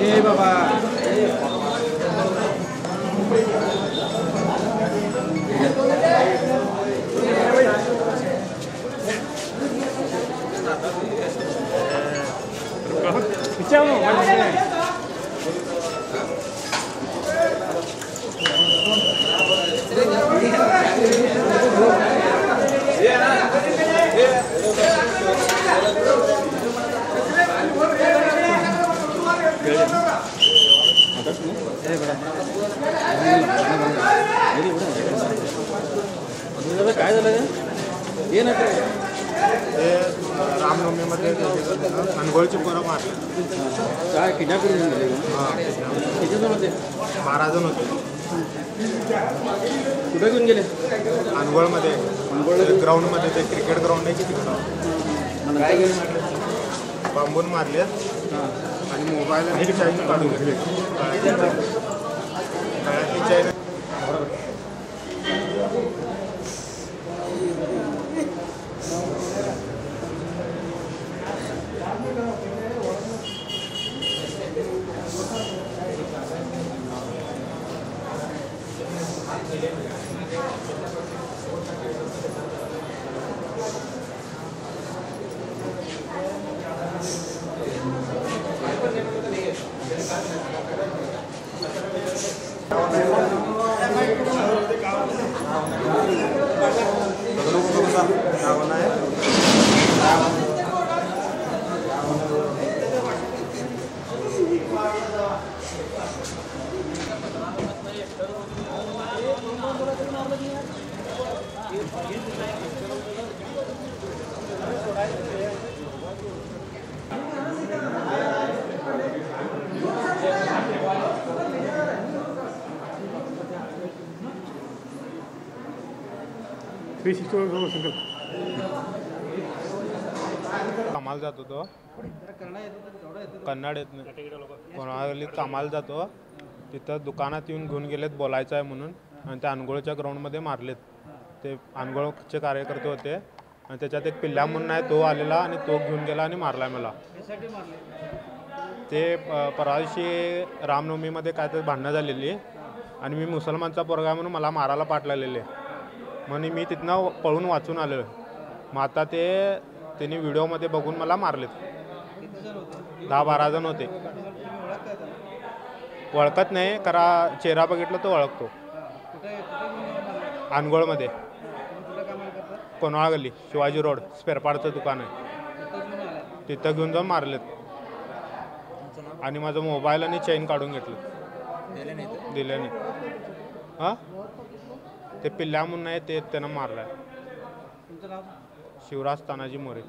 ए बाबा काय झालं हे ना ते रामनवमीमध्ये अनगोळची पोरं मारली. काय किडनॅप करून गेले किती जण होते? 12 जण होते. कुठे घेऊन गेले? अनगोळमध्ये ग्राउंडमध्ये ते क्रिकेट ग्राउंड आहे की तिकडं काय घेऊन मारले? बांबून मारले आणि मोबाईल आणि चाईन काढून घेतले. गळ्यातली चाईन कामाला जातो तो कन्नड येत नाही कोणाला कामाला जातो तिथं दुकानात येऊन घेऊन गेलेत बोलायचं आहे म्हणून आणि त्या अनगोळच्या ग्राउंडमध्ये मारलेत. ते अनगोळचे कार्यकर्ते होते आणि त्याच्यात एक पिल्ल्या म्हणून आहे तो आलेला आणि तो घेऊन गेला आणि मारला मला. ते परवा दिवशी रामनवमीमध्ये काय तर भांडणं झालेली आणि मी मुसलमानचा पोरगा म्हणून मला मारायला पाठ लागलेले म्हणून मी तिथनं पळून वाचून आलो. मग आता त्यांनी व्हिडिओमध्ये बघून मला मारलेत. 10-12 जण होते. ओळखत नाही करा चेहरा बघितलं तो ओळखतो. अनगोळमध्ये कोणाळा गल्ली शिवाजी रोड स्पेअरपार्टचं दुकान आहे तिथं घेऊन जाऊन मारलेत आणि माझा मोबाईल आणि चेन काढून घेतलं. दिले नाही. हां ते पिल्ल्या म्हणून आहे ते त्यानं मारलाय. शिवराज तानाजी मोरे.